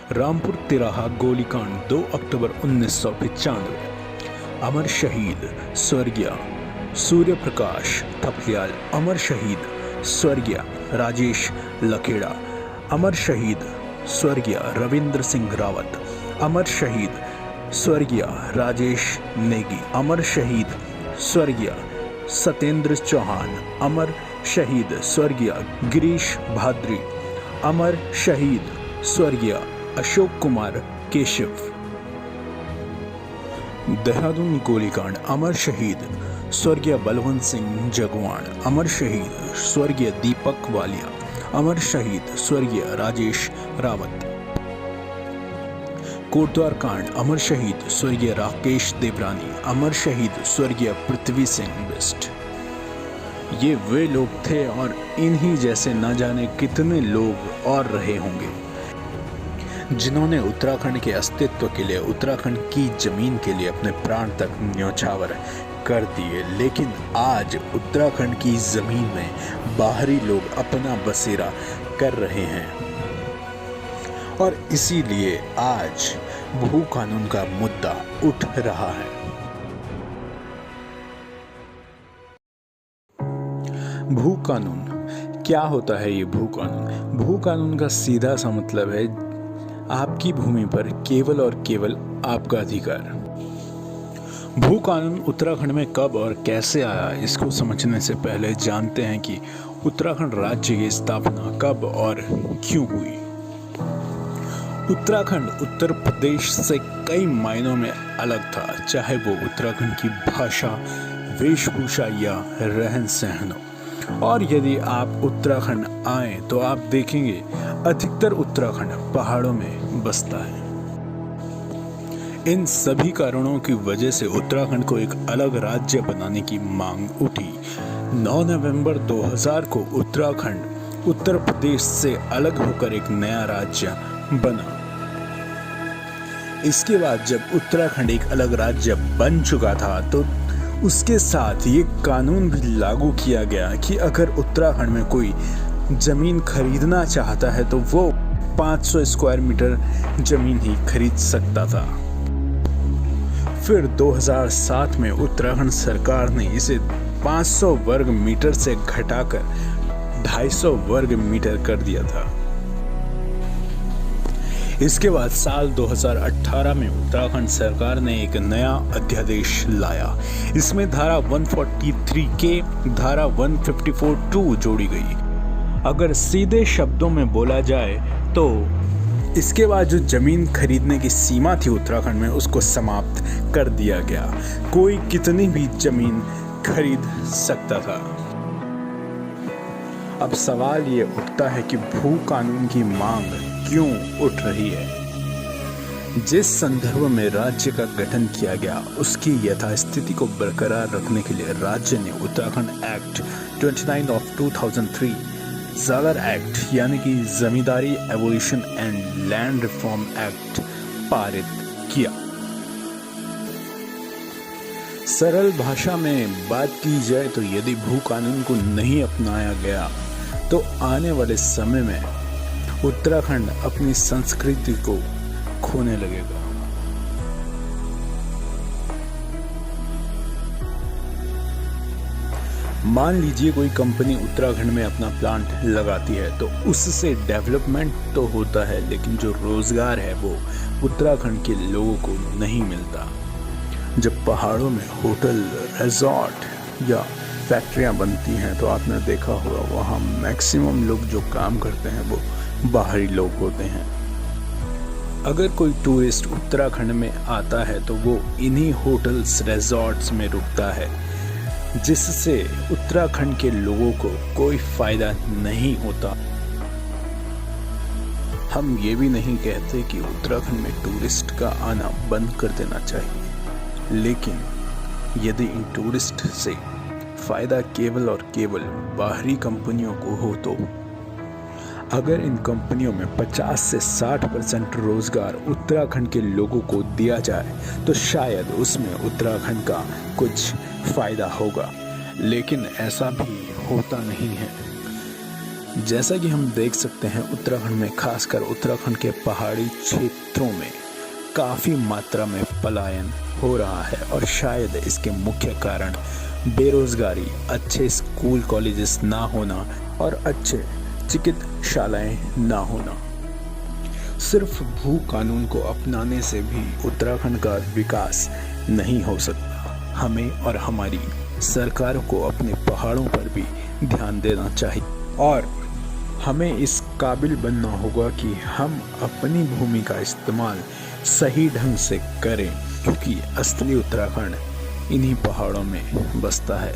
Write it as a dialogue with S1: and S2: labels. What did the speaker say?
S1: रामपुर तिराहा गोलीकांड 2 अक्टूबर 1995। अमर शहीद स्वर्गीय सूर्य प्रकाश थपलियाल। अमर शहीद स्वर्गीय राजेश लखेड़ा। अमर शहीद स्वर्गीय रविंद्र सिंह रावत। अमर शहीद स्वर्गीय राजेश नेगी। अमर शहीद स्वर्गीय सत्येंद्र चौहान। अमर शहीद स्वर्गीय गिरीश भाद्री। अमर शहीद स्वर्गीय अशोक कुमार केशव। देहरादून गोलीकांड। अमर शहीद स्वर्गीय बलवंत सिंह जगवान। अमर शहीद स्वर्गीय दीपक वालिया। अमर शहीद स्वर्गीय राजेश रावत। कोटद्वार कांड। अमर शहीद स्वर्गीय राकेश देवरानी। अमर शहीद स्वर्गीय पृथ्वी सिंह बिस्ट। ये वे लोग थे और इन्हीं जैसे न जाने कितने लोग और रहे होंगे जिन्होंने उत्तराखंड के अस्तित्व के लिए, उत्तराखंड की जमीन के लिए अपने प्राण तक न्यौछावर कर दिए। लेकिन आज उत्तराखंड की जमीन में बाहरी लोग अपना बसेरा कर रहे हैं और इसीलिए आज भू कानून का मुद्दा उठ रहा है। भू कानून क्या होता है? ये भू कानून, भू कानून का सीधा सा मतलब है आपकी भूमि पर केवल और केवल आपका अधिकार। भू कानून उत्तराखंड में कब और कैसे आया, इसको समझने से पहले जानते हैं कि उत्तराखंड राज्य की स्थापना कब और क्यों हुई। उत्तराखंड उत्तर प्रदेश से कई मायनों में अलग था, चाहे वो उत्तराखंड की भाषा, वेशभूषा या रहन सहन हो। और यदि आप उत्तराखंड आए तो आप देखेंगे अधिकतर उत्तराखंड पहाड़ों में बसता है। इन सभी कारणों की वजह से उत्तराखंड को एक अलग राज्य बनाने की मांग उठी। 9 नवंबर 2000 को उत्तराखंड उत्तर प्रदेश से अलग होकर एक नया राज्य बना। इसके बाद जब उत्तराखंड एक अलग राज्य बन चुका था तो उसके साथ ये कानून भी लागू किया गया कि अगर उत्तराखंड में कोई जमीन खरीदना चाहता है तो वो 500 स्क्वायर मीटर जमीन ही खरीद सकता था। फिर 2007 में उत्तराखंड सरकार ने इसे 500 वर्ग मीटर से घटाकर 250 वर्ग मीटर कर दिया था। इसके बाद साल 2018 में उत्तराखंड सरकार ने एक नया अध्यादेश लाया। इसमें धारा 143 के धारा 154(2) जोड़ी गई। अगर सीधे शब्दों में बोला जाए तो इसके बाद जो जमीन खरीदने की सीमा थी उत्तराखंड में, उसको समाप्त कर दिया गया। कोई कितनी भी जमीन खरीद सकता था। अब सवाल ये उठता है कि भू कानून की मांग क्यों उठ रही है? जिस संदर्भ में राज्य का गठन किया गया उसकी यथास्थिति को बरकरार रखने के लिए राज्य ने उत्तराखंड एक्ट 29 ऑफ 2003 ज़ागर एक्ट यानी कि zamindari abolition and land reform act पारित किया। सरल भाषा में बात की जाए तो यदि भू कानून को नहीं अपनाया गया तो आने वाले समय में उत्तराखंड अपनी संस्कृति को खोने लगेगा। मान लीजिए कोई कंपनी उत्तराखंड में अपना प्लांट लगाती है तो उससे डेवलपमेंट तो होता है, लेकिन जो रोजगार है वो उत्तराखंड के लोगों को नहीं मिलता। जब पहाड़ों में होटल, रिजॉर्ट या फैक्ट्रियां बनती हैं तो आपने देखा होगा वहाँ मैक्सिमम लोग जो काम करते हैं वो बाहरी लोग होते हैं। अगर कोई टूरिस्ट उत्तराखंड में आता है तो वो इन्हीं होटल्स, रिजॉर्ट्स में रुकता है, जिससे उत्तराखंड के लोगों को कोई फायदा नहीं होता। हम ये भी नहीं कहते कि उत्तराखंड में टूरिस्ट का आना बंद कर देना चाहिए, लेकिन यदि इन टूरिस्ट से फायदा केवल और केवल बाहरी कंपनियों को हो तो अगर इन कंपनियों में 50 से 60% रोजगार उत्तराखंड के लोगों को दिया जाए तो शायद उसमें उत्तराखंड का कुछ फायदा होगा, लेकिन ऐसा भी होता नहीं है। जैसा कि हम देख सकते हैं उत्तराखंड में, खासकर उत्तराखंड के पहाड़ी क्षेत्रों में काफ़ी मात्रा में पलायन हो रहा है और शायद इसके मुख्य कारण बेरोजगारी, अच्छे स्कूल कॉलेजेस ना होना और अच्छे चिकित्सालय ना होना। सिर्फ भू कानून को अपनाने से भी उत्तराखंड का विकास नहीं हो सकता। हमें और हमारी सरकार को अपने पहाड़ों पर भी ध्यान देना चाहिए और हमें इस काबिल बनना होगा कि हम अपनी भूमि का इस्तेमाल सही ढंग से करें, क्योंकि असली उत्तराखंड इन्हीं पहाड़ों में बसता है।